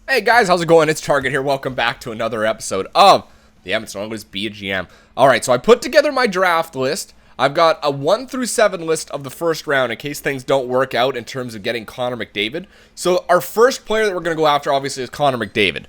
Hey guys, how's it going? It's Target here. Welcome back to another episode of the Edmonton Oilers Be a GM. Alright, so I put together my draft list. I've got a 1 through 7 list of the first round in case things don't work out in terms of getting Connor McDavid. So our first player that we're going to go after obviously is Connor McDavid.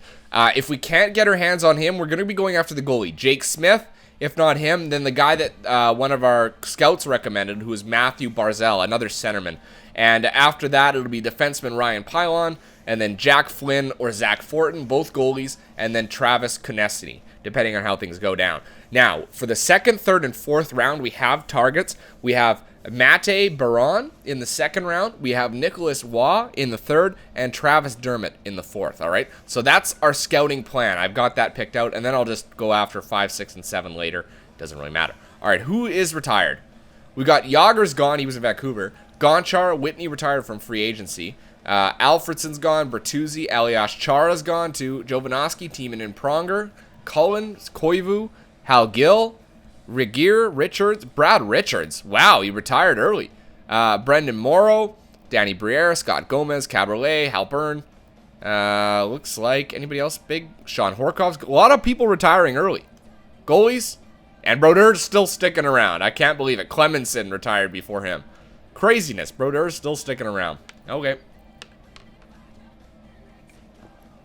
If we can't get our hands on him, we're going to be going after the goalie, Jake Smith. If not him, then the guy that one of our scouts recommended, who is Matthew Barzal, another centerman. And after that, it'll be defenseman Ryan Pylon, and then Jack Flynn or Zach Fortin, both goalies, and then Travis Konecny, depending on how things go down. Now, for the second, third, and fourth round, we have targets. We have Mate Baron in the second round. We have Nicholas Waugh in the third, and Travis Dermott in the fourth, all right? So that's our scouting plan. I've got that picked out, and then I'll just go after 5, 6, and 7 later. Doesn't really matter. All right, who is retired? We got Yager's gone. He was in Vancouver. Gonchar, Whitney retired from free agency. Alfredson's gone. Bertuzzi, Elias Chara's gone too. Jovanovski, Tiemann and Pronger. Cullen, Koivu, Hal Gill, Regier, Richards, Brad Richards. Wow, he retired early. Brendan Morrow, Danny Briere, Scott Gomez, Cabriolet, Hal Byrne. Looks like anybody else big? Sean Horkoff's. A lot of people retiring early. Goalies, and Brodeur's still sticking around. I can't believe it. Clemenson retired before him. Craziness. Brodeur's still sticking around.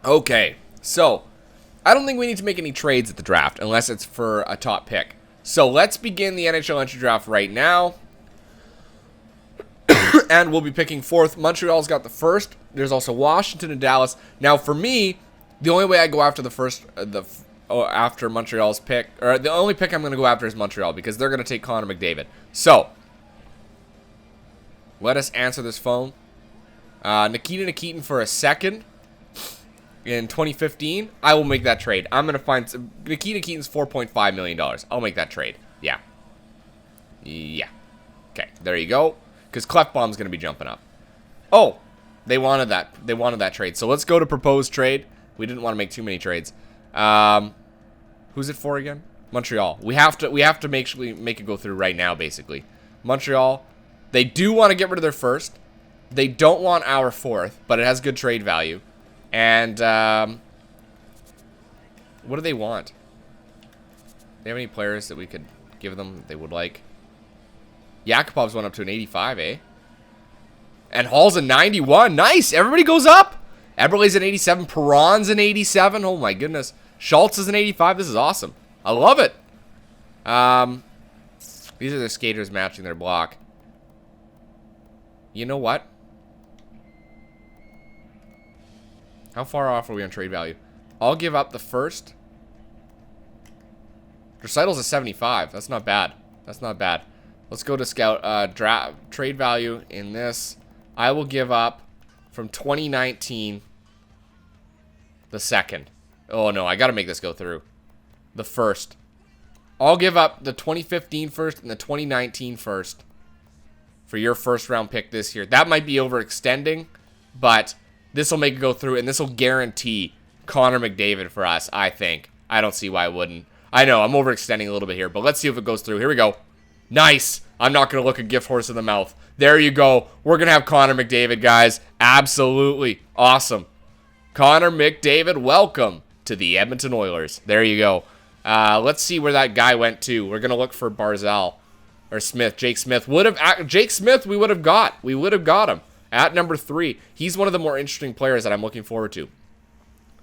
Okay, so I don't think we need to make any trades at the draft unless it's for a top pick. So let's begin the NHL entry draft right now. And we'll be picking fourth. Montreal's got the first. There's also Washington and Dallas. Now for me, the only way I go after the first, after Montreal's pick, or the only pick I'm going to go after is Montreal because they're going to take Connor McDavid. So let us answer this phone. Nikita Nikitin for a second. In 2015, I will make that trade. I'm going to find some. Nikita Keaton's $4.5 million. I'll make that trade. Yeah. Okay, there you go. Because Clefbaum's going to be jumping up. Oh, they wanted that. They wanted that trade. So let's go to proposed trade. We didn't want to make too many trades. Who's it for again? Montreal. We have to make it go through right now, basically. Montreal. They do want to get rid of their first. They don't want our fourth, but it has good trade value. And, what do they want? Do they have any players that we could give them that they would like? Yakupov's went up to an 85, eh? And Hall's a 91. Nice! Everybody goes up! Eberle's an 87. Perron's an 87. Oh my goodness. Schultz is an 85. This is awesome. I love it. These are the skaters matching their block. You know what? How far off are we on trade value? I'll give up the first. Recital's a 75. That's not bad. That's not bad. Let's go to scout draft trade value in this. I will give up from 2019 the second. Oh no, I got to make this go through. The first. I'll give up the 2015 first and the 2019 first for your first round pick this year. That might be overextending, but this will make it go through, and this will guarantee Connor McDavid for us, I think. I don't see why I wouldn't. I know, I'm overextending a little bit here, but let's see if it goes through. Here we go. Nice. I'm not going to look a gift horse in the mouth. There you go. We're going to have Connor McDavid, guys. Absolutely. Awesome. Connor McDavid, welcome to the Edmonton Oilers. There you go. Let's see where that guy went to. We're going to look for Barzal. Or Smith. Jake Smith. Jake Smith we would have got. We would have got him. At number 3, he's one of the more interesting players that I'm looking forward to.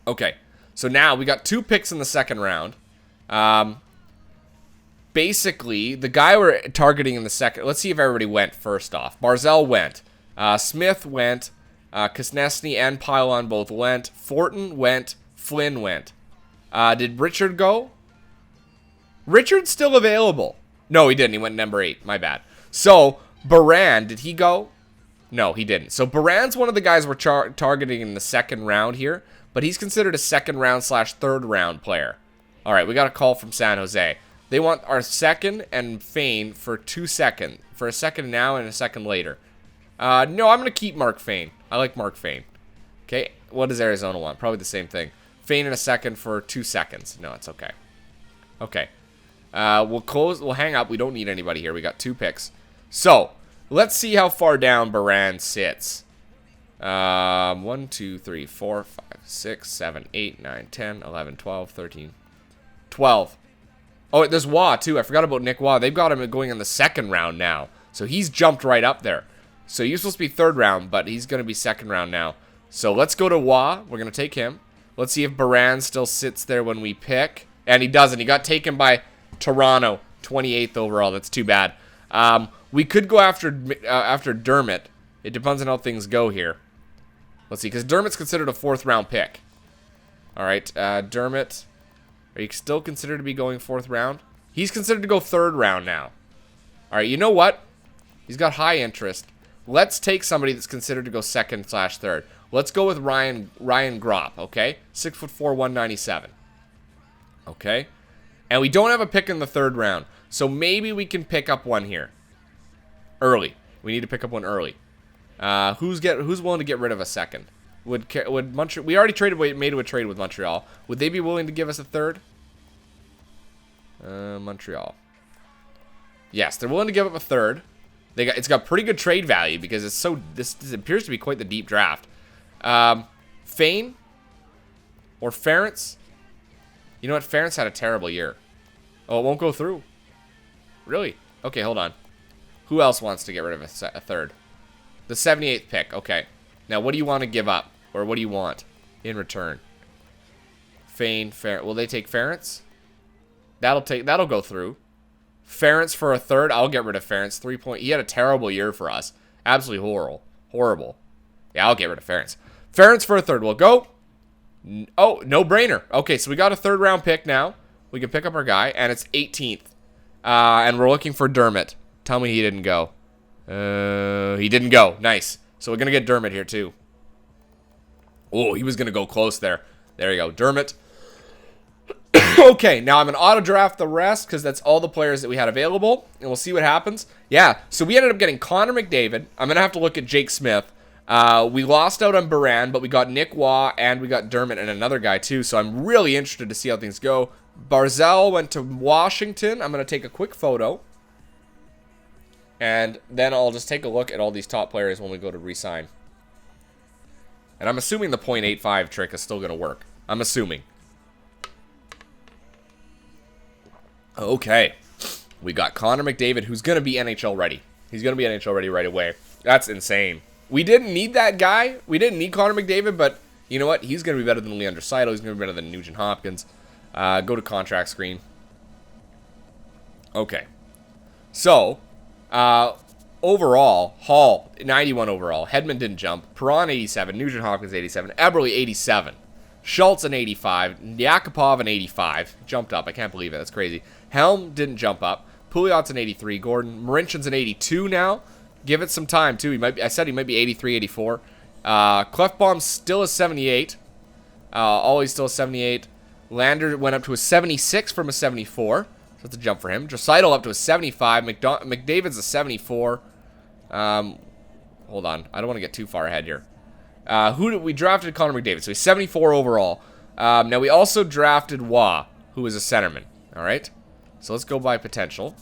Okay, so now we got 2 picks in the second round. Basically, the guy we're targeting in the second... Let's see if everybody went first off. Barzal went. Smith went. Konecny and Pylon both went. Fortin went. Flynn went. Did Richard go? Richard's still available. No, he didn't. He went number 8. My bad. So, Baran, did he go? No, he didn't. So Baran's one of the guys we're targeting in the second round here, but he's considered a second round / third round player. All right, we got a call from San Jose. They want our second and Fane for 2 seconds. For a second now and a second later. No, I'm going to keep Mark Fane. I like Mark Fane. Okay, what does Arizona want? Probably the same thing. Fane in a second for 2 seconds. No, it's okay. Okay. We'll hang up. We don't need anybody here. We got 2 picks. So, let's see how far down Baran sits. 1, 2, 3, 4, 5, 6, 7, 8, 9, 10, 11, 12, 13, 12. Oh, there's Waugh, too. I forgot about Nick Waugh. They've got him going in the second round now. So he's jumped right up there. So he's supposed to be third round, but he's going to be second round now. So let's go to Waugh. We're going to take him. Let's see if Baran still sits there when we pick. And he doesn't. He got taken by Toronto, 28th overall. That's too bad. We could go after Dermott. It depends on how things go here. Let's see, because Dermott's considered a fourth round pick. All right, Dermott. Are you still considered to be going fourth round? He's considered to go third round now. All right, you know what? He's got high interest. Let's take somebody that's considered to go second/third. Let's go with Ryan Gropp, okay? 6'4", 197. Okay? And we don't have a pick in the third round. So maybe we can pick up one here. Early. We need to pick up one early. Who's willing to get rid of a second? Would Montreal? We already made a trade with Montreal. Would they be willing to give us a third? Montreal. Yes, they're willing to give up a third. It's got pretty good trade value because this appears to be quite the deep draft. Fane or Ferentz? You know what? Ferentz had a terrible year. Oh, it won't go through. Really? Okay, hold on. Who else wants to get rid of a third? The 78th pick. Okay. Now, what do you want to give up? Or what do you want in return? Fane, Ferentz. Will they take Ferentz? That'll go through. Ferentz for a third. I'll get rid of Ferentz. 3 point. He had a terrible year for us. Absolutely horrible. Yeah, I'll get rid of Ferentz. Ferentz for a third. We'll go. Oh, no brainer. Okay, so we got a third round pick now. We can pick up our guy, and it's 18th. And we're looking for Dermott. Tell me he didn't go. He didn't go. Nice. So we're going to get Dermott here, too. Oh, he was going to go close there. There you go. Dermott. Okay, now I'm going to auto-draft the rest because that's all the players that we had available, and we'll see what happens. Yeah, so we ended up getting Connor McDavid. I'm going to have to look at Jake Smith. We lost out on Baran, but we got Nick Waugh, and we got Dermott and another guy, too, so I'm really interested to see how things go. Barzal went to Washington. I'm going to take a quick photo. And then I'll just take a look at all these top players when we go to resign. And I'm assuming the .85 trick is still going to work. I'm assuming. Okay. We got Connor McDavid, who's going to be NHL ready. He's going to be NHL ready right away. That's insane. We didn't need that guy. We didn't need Connor McDavid, but you know what? He's going to be better than Leon Draisaitl. He's going to be better than Nugent Hopkins. Go to contract screen. Okay. So... overall, Hall, 91 overall. Hedman didn't jump. Perron, 87. Nugent Hopkins, 87. Eberle, 87. Schultz, an 85. Yakupov, an 85. Jumped up. I can't believe it. That's crazy. Helm didn't jump up. Pouliot's an 83. Gordon, Marinchin's an 82 now. Give it some time, too. I said he might be 83, 84. Clefbaum's still a 78. Always still a 78. Lander went up to a 76 from a 74. That's a jump for him. Draisaitl up to a 75. McDavid's a 74. Hold on. I don't want to get too far ahead here. We drafted Connor McDavid, so he's 74 overall. Now, we also drafted Waugh, who is a centerman. All right? So let's go by potential.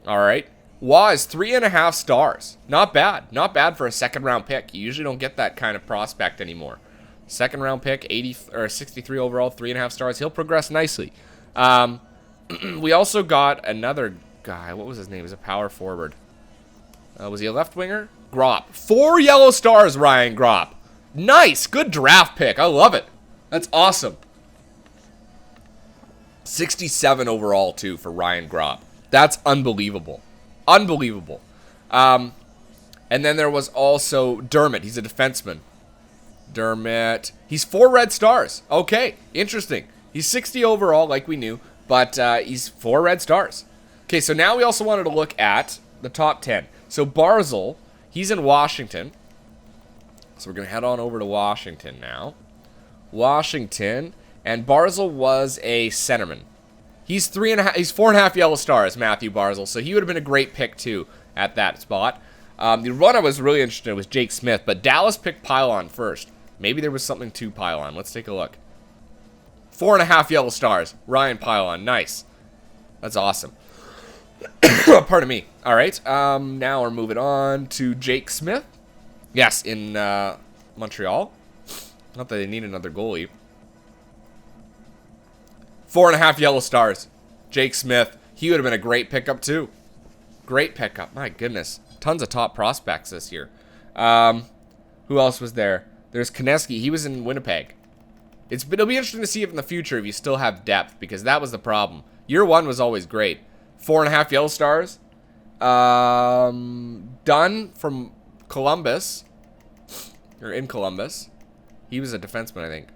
All right. Waugh is 3.5 stars. Not bad. Not bad for a second-round pick. You usually don't get that kind of prospect anymore. Second-round pick, 63 overall, 3.5 stars. He'll progress nicely. We also got another guy. What was his name? He was a power forward. Was he a left winger? Gropp. 4 yellow stars, Ryan Gropp. Nice. Good draft pick. I love it. That's awesome. 67 overall, too, for Ryan Gropp. That's unbelievable. Unbelievable. And then there was also Dermott. He's a defenseman. Dermott. He's 4 red stars. Okay. Interesting. He's 60 overall, like we knew. But he's 4 red stars. Okay, so now we also wanted to look at the top 10. So Barzal, he's in Washington. So we're going to head on over to Washington now. Washington. And Barzal was a centerman. He's 4.5 yellow stars, Matthew Barzal. So he would have been a great pick, too, at that spot. The one I was really interested in was Jake Smith. But Dallas picked Pylon first. Maybe there was something to Pylon. Let's take a look. 4.5 yellow stars. Ryan Pylon. Nice. That's awesome. Pardon me. All right. Now we're moving on to Jake Smith. Yes, in Montreal. Not that they need another goalie. 4.5 yellow stars. Jake Smith. He would have been a great pickup too. Great pickup. My goodness. Tons of top prospects this year. Who else was there? There's Konecki. He was in Winnipeg. It'll be interesting to see if in the future if you still have depth, because that was the problem. Year 1 was always great. 4.5 yellow stars. Dunn from Columbus. Or in Columbus. He was a defenseman, I think.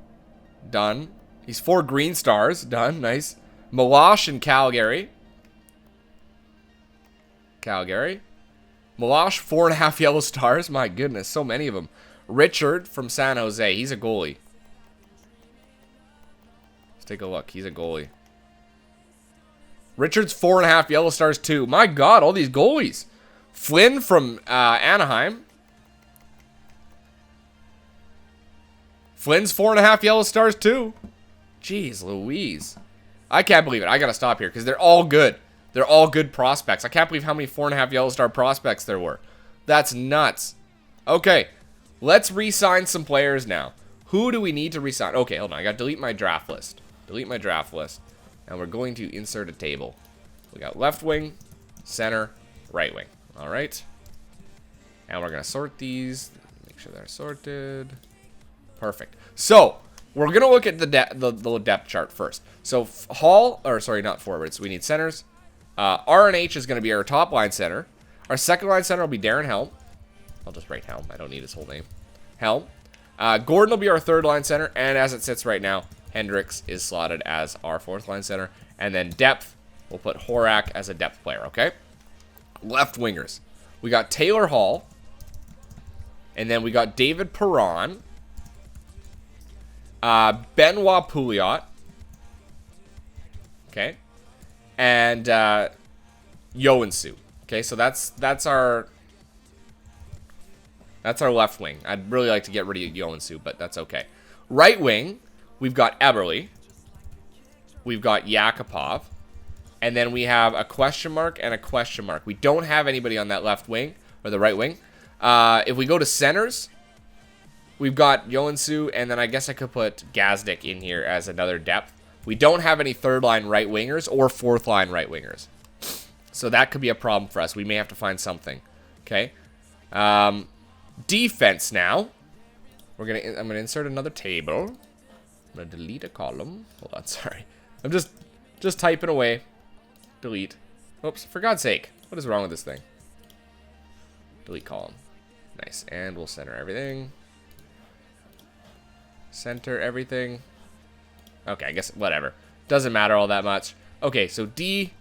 Dunn. He's 4 green stars. Dunn. Nice. Milosh in Calgary. Milosh, 4.5 yellow stars. My goodness, so many of them. Richard from San Jose. He's a goalie. Let's take a look. He's a goalie. Richard's 4.5 yellow stars too. My God, all these goalies. Flynn from Anaheim. Flynn's 4.5 yellow stars too. Jeez Louise. I can't believe it. I gotta stop here because they're all good. They're all good prospects. I can't believe how many 4.5 yellow star prospects there were. That's nuts. Okay, let's re-sign some players now. Who do we need to re-sign? Okay, hold on. I gotta delete my draft list. Delete my draft list. And we're going to insert a table. We got left wing, center, right wing. All right. And we're gonna sort these. Make sure they're sorted. Perfect. So we're gonna look at the depth chart first. So Hall, or sorry, not forwards. We need centers. RNH is going to be our top line center. Our second line center will be Darren Helm. I'll just write Helm. I don't need his whole name. Helm. Gordon will be our third line center. And as it sits right now, Hendricks is slotted as our fourth line center. And then depth, we'll put Horak as a depth player, okay? Left wingers. We got Taylor Hall. And then we got David Perron. Benoit Pouliot. Okay. And Yoansu. Okay, so that's our left wing. I'd really like to get rid of Yoansu, but that's okay. Right wing, we've got Eberle. We've got Yakupov. And then we have a question mark and a question mark. We don't have anybody on that left wing, or the right wing. If we go to centers, we've got Yoansu, and then I guess I could put Gazdic in here as another depth. We don't have any third line right wingers or fourth line right wingers. So that could be a problem for us. We may have to find something. Okay. Defense now. I'm gonna insert another table. I'm gonna delete a column. Hold on, sorry. I'm just typing away. Delete. Oops, for God's sake. What is wrong with this thing? Delete column. Nice. And we'll center everything. Center everything. Okay, I guess whatever. Doesn't matter all that much. Okay, so D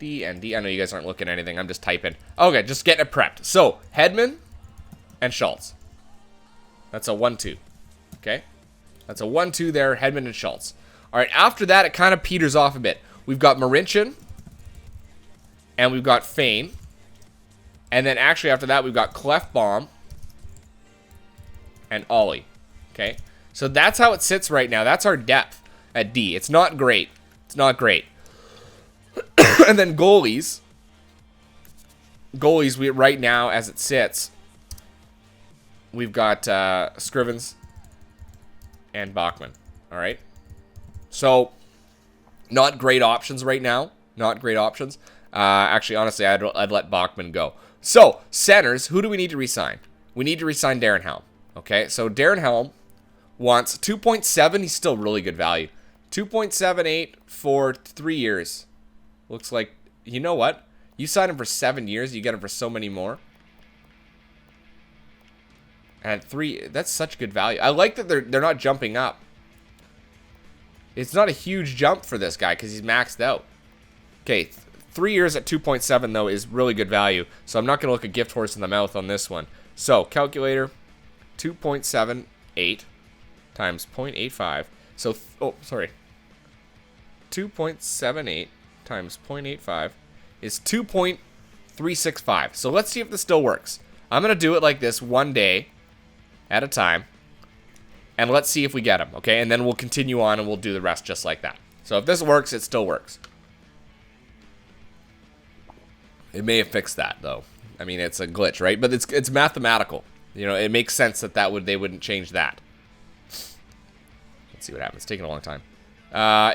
and D. I know you guys aren't looking at anything. I'm just typing. Okay, just getting it prepped. So, Hedman and Schultz. That's a 1-2. Okay? That's a 1-2 there, Hedman and Schultz. All right, after that, it kind of peters off a bit. We've got Marincin. And we've got Fane. And then actually after that, we've got Clefbaum. And Ollie. Okay? So that's how it sits right now. That's our depth at D. It's not great. It's not great. And then goalies. Goalies, right now, as it sits, we've got Scrivens and Bachman. All right? So, not great options right now. Not great options. Actually, honestly, I'd let Bachman go. So, centers, who do we need to re-sign? We need to re-sign Darren Helm. Okay, so Darren Helm wants 2.7. He's still really good value. 2.78 for 3 years. Looks like, you know what? You sign him for 7 years, you get him for so many more. And 3, that's such good value. I like that they're not jumping up. It's not a huge jump for this guy because he's maxed out. Okay, 3 years at 2.7 though is really good value. So I'm not going to look a gift horse in the mouth on this one. So, calculator, 2.78 times 0.85. So, 2.78 times 0.85 is 2.365. So let's see if this still works. I'm going to do it like this one day at a time. And let's see if we get them, okay? And then we'll continue on and we'll do the rest just like that. So if this works, it still works. It may have fixed that, though. I mean, it's a glitch, right? But it's mathematical. You know, it makes sense that they wouldn't change that. Let's see what happens. It's taking a long time.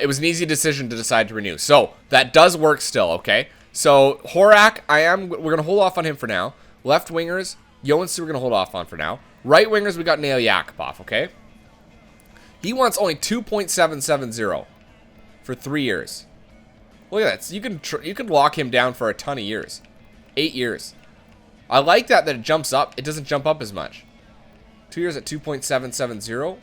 It was an easy decision to decide to renew. So, that does work still, okay? So, Horak, we're going to hold off on him for now. Left wingers, Joensuu we're going to hold off on for now. Right wingers, we got Nail Yakupov, okay? He wants only 2.770 for 3 years. Look at that. So you can lock him down for a ton of years. 8 years. I like that it jumps up. It doesn't jump up as much. 2 years at 2.770.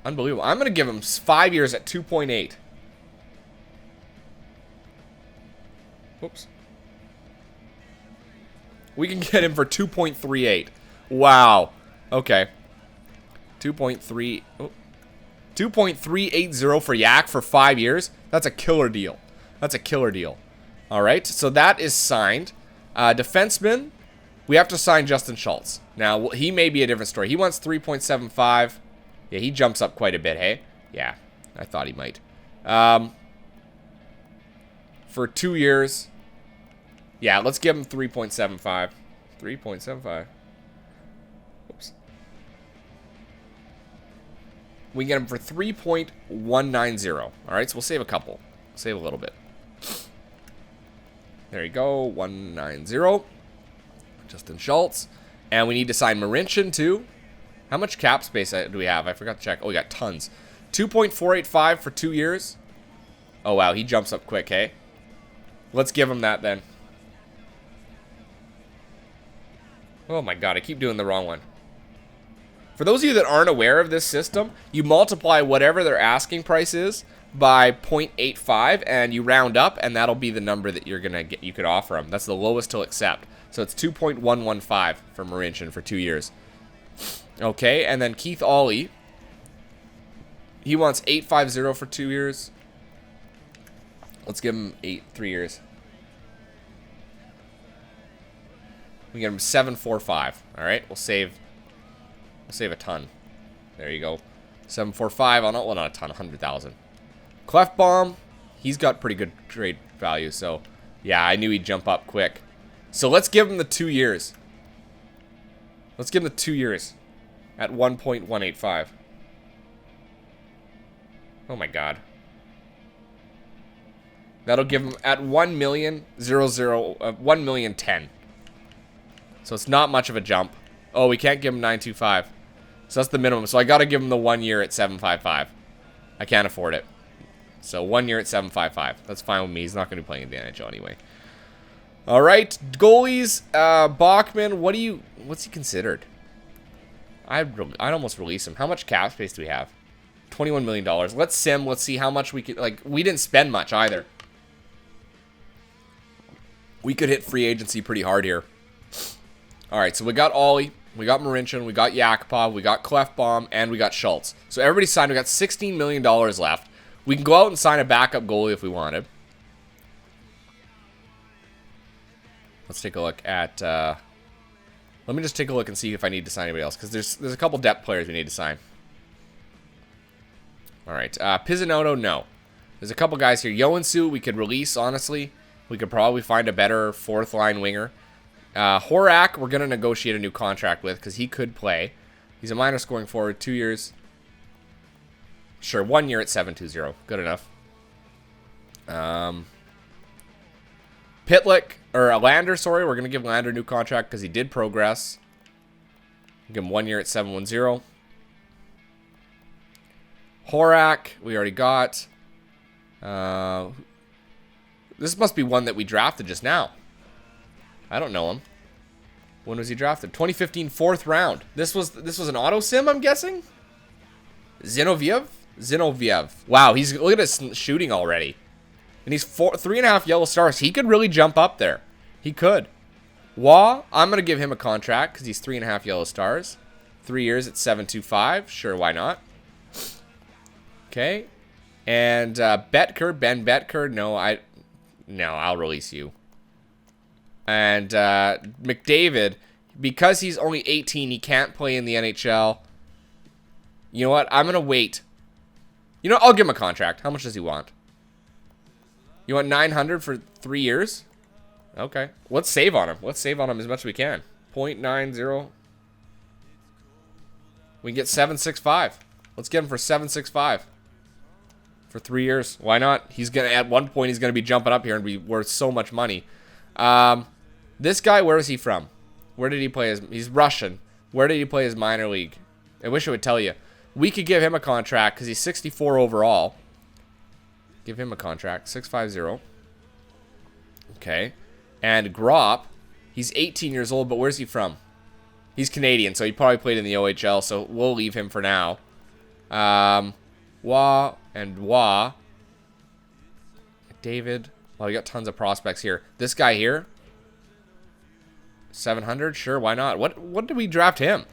Unbelievable. I'm going to give him 5 years at 2.8. Whoops. We can get him for 2.38. Wow. Okay. 2.3. Oh. 2.380 for Yak for 5 years. That's a killer deal. That's a killer deal. All right. So that is signed. Defenseman. We have to sign Justin Schultz. Now, he may be a different story. He wants 3.75. Yeah, he jumps up quite a bit, hey? Yeah, I thought he might. For 2 years. Yeah, let's give him 3.75. 3.75. Oops. We can get him for 3.190. All right, so we'll save a couple. Save a little bit. There you go, 190. Justin Schultz. And we need to sign Marincin, too. How much cap space do we have? I forgot to check. Oh, we got tons. 2.485 for 2 years. Oh, wow. He jumps up quick, hey? Let's give him that, then. Oh, my God. I keep doing the wrong one. For those of you that aren't aware of this system, you multiply whatever their asking price is by 0.85, and you round up, and that'll be the number that you're gonna get. You could offer them. That's the lowest he'll accept. So it's 2.115 for Marincin for 2 years. Okay, and then Keith Ollie. He wants 850 for 2 years. Let's give him 3 years. We get him 745. All right, we'll save a ton. There you go. 745. Well, not a ton. 100,000. Clefbaum. He's got pretty good trade value. So yeah, I knew he'd jump up quick. So let's give him the 2 years. Let's give him the 2 years at 1.185. Oh my God. That'll give him at 1,010. So it's not much of a jump. Oh, we can't give him 925. So that's the minimum. So I got to give him the 1 year at 755. I can't afford it. So 1 year at 755. That's fine with me. He's not going to be playing in the NHL anyway. All right, goalies. Bachman. What's he considered? I'd almost release him. How much cap space do we have? $21 million. Let's sim. Let's see how much we could. Like, we didn't spend much either. We could hit free agency pretty hard here. All right, so we got Ollie, we got Marincin, we got Yakupov, we got Clefbaum, and we got Schultz. So everybody signed. We got $16 million left. We can go out and sign a backup goalie if we wanted. Let's take a look at... let me just take a look and see if I need to sign anybody else, because there's a couple depth players we need to sign. All right, Pizzanotto, no. There's a couple guys here. Joensuu, we could release, honestly. We could probably find a better fourth-line winger. Horak, we're going to negotiate a new contract with because he could play. He's a minor scoring forward, 2 years. Sure, 1 year at 720. Good enough. Pitlick, or Lander, sorry. We're going to give Lander a new contract because he did progress. Give him 1 year at 710. Horak, we already got. This must be one that we drafted just now. I don't know him. When was he drafted? 2015, 4th round. This was an auto sim, I'm guessing? Zinoviev? Wow, look at his shooting already. And he's 3.5 yellow stars. He could really jump up there. He could. Wah, I'm going to give him a contract because he's 3.5 yellow stars. 3 years at 725. Sure, why not? Okay. And Betker, Ben Betker. No, I'll release you. And McDavid, because he's only 18, he can't play in the NHL. You know what? I'm going to wait. You know, I'll give him a contract. How much does he want? You want 900 for 3 years? Okay. Let's save on him. Let's save on him as much as we can. 0.90. We can get 765. Let's get him for 765. For 3 years. Why not? He's gonna, at one point, he's gonna be jumping up here and be worth so much money. This guy, where is he from? Where did he play his... He's Russian. Where did he play his minor league? I wish it would tell you. We could give him a contract because he's 64 overall. Give him a contract. 650. Okay. And Grop, he's 18 years old, but where's he from? He's Canadian, so he probably played in the OHL, so we'll leave him for now. Wah and Wah. David. Well, we got tons of prospects here. This guy here. 700? Sure, why not? What did we draft him?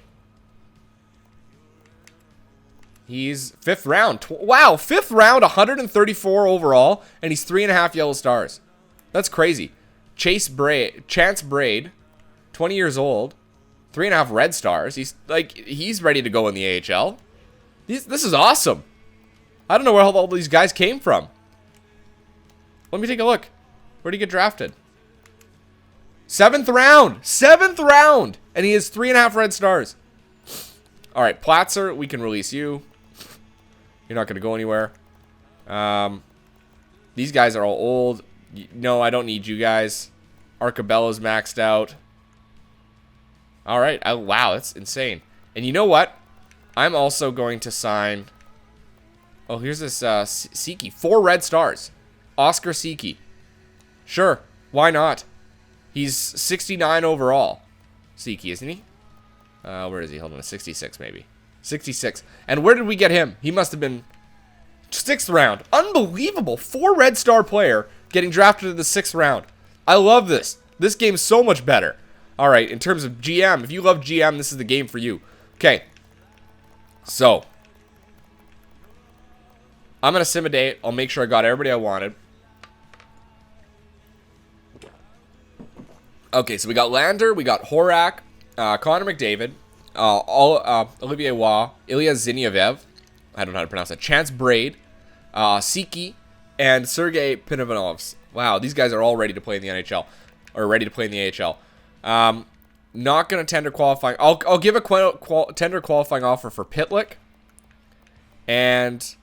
He's 5th round. Wow, 5th round, 134 overall, and he's 3.5 yellow stars. That's crazy. Chance Braid, 20 years old, 3.5 red stars. He's ready to go in the AHL. This is awesome. I don't know where all these guys came from. Let me take a look. Where'd he get drafted? 7th round. 7th round. And he has 3.5 red stars. All right, Platzer, we can release you. You're not going to go anywhere. These guys are all old. No, I don't need you guys. Arcabella's maxed out. All right. Wow, that's insane. And you know what? I'm also going to sign... Oh, here's this Siki. 4 red stars. Oscar Siki. Sure. Why not? He's 69 overall. Siki, isn't he? Where is he? Hold on. 66, maybe. 66. And where did we get him? He must have been 6th round. Unbelievable. 4 red star player getting drafted in the 6th round. I love this. This game's so much better. All right, in terms of GM, if you love GM, this is the game for you. Okay. So, I'm going to sim a date. I'll make sure I got everybody I wanted. Okay, so we got Lander, we got Horak, Connor McDavid, Olivier Waugh, Ilya Zinoviev, I don't know how to pronounce that, Chance Braid, Siki, and Sergei Pinavinovs. Wow, these guys are all ready to play in the NHL, or ready to play in the AHL. Not going to tender qualifying. I'll give a tender qualifying offer for Pitlick and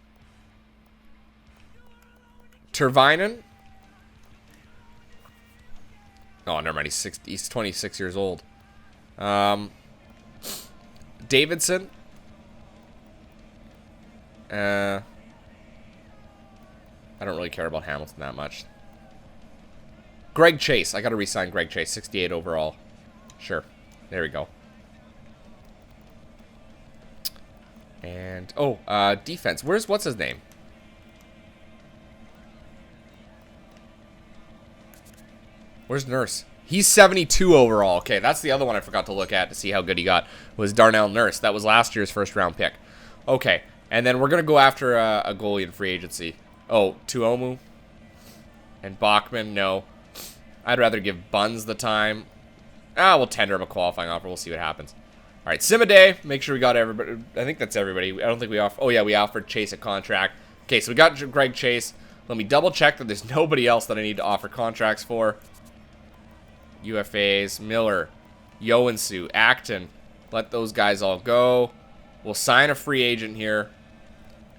Tervainen. Oh, never mind. He's 26 years old. Davidson. I don't really care about Hamilton that much. Greg Chase. I got to re-sign Greg Chase. 68 overall. Sure. There we go. And, defense. What's his name? Where's Nurse? He's 72 overall. Okay, that's the other one I forgot to look at to see how good he got. Was Darnell Nurse. That was last year's 1st round pick. Okay, and then we're going to go after a goalie in free agency. Oh, Tuomu and Bachman, no. I'd rather give Buns the time. We'll tender him a qualifying offer. We'll see what happens. All right, Simaday. Make sure we got everybody. I think that's everybody. I don't think we offer. Oh, yeah, we offered Chase a contract. Okay, so we got Greg Chase. Let me double check that there's nobody else that I need to offer contracts for. UFAs, Miller, Yoensu, Acton. Let those guys all go. We'll sign a free agent here.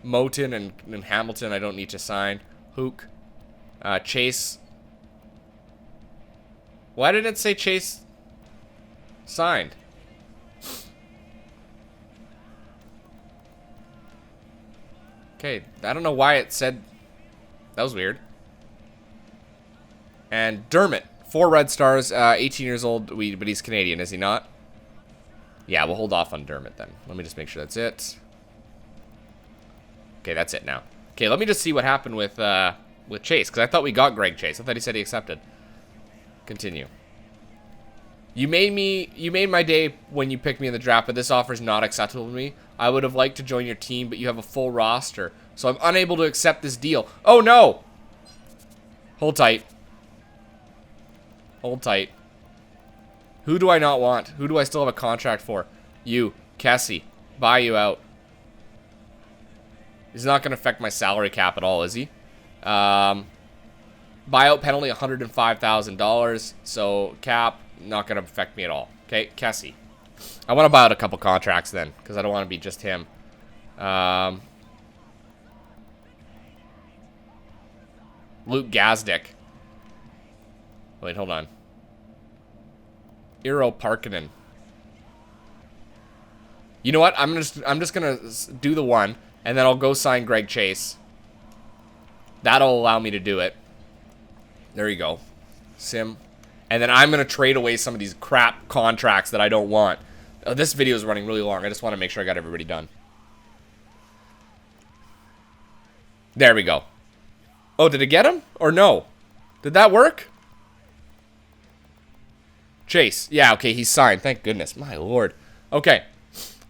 Moten and Hamilton, I don't need to sign. Hook. Chase. Why didn't it say Chase signed? Okay, I don't know why it said... That was weird. And Dermott. 4 red stars, 18 years old, but he's Canadian, is he not? Yeah, we'll hold off on Dermott then. Let me just make sure that's it. Okay, that's it now. Okay, let me just see what happened with Chase, because I thought we got Greg Chase. I thought he said he accepted. Continue. You made my day when you picked me in the draft, but this offer is not acceptable to me. I would have liked to join your team, but you have a full roster, so I'm unable to accept this deal. Oh, no! Hold tight. Hold tight. Who do I not want? Who do I still have a contract for? You. Kessie. Buy you out. He's not going to affect my salary cap at all, is he? Buyout penalty, $105,000. So, cap, not going to affect me at all. Okay, Kessie. I want to buy out a couple contracts then, because I don't want to be just him. Luke Gazdick. Wait, hold on. Iro Parkkinen. You know what? I'm just gonna do the one, and then I'll go sign Greg Chase. That'll allow me to do it. There you go. Sim. And then I'm gonna trade away some of these crap contracts that I don't want. Oh, this video is running really long. I just want to make sure I got everybody done. There we go. Oh, did it get him? Or no? Did that work? Chase. Yeah, okay, he's signed. Thank goodness. My lord. Okay.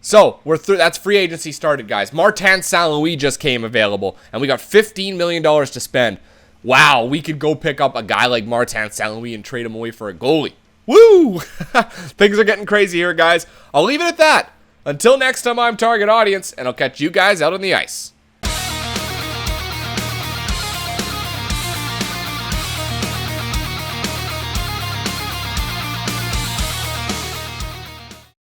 So, we're through. That's free agency started, guys. Martin St. Louis just came available, and we got $15 million to spend. Wow, we could go pick up a guy like Martin St. Louis and trade him away for a goalie. Woo! Things are getting crazy here, guys. I'll leave it at that. Until next time, I'm Target Audience, and I'll catch you guys out on the ice.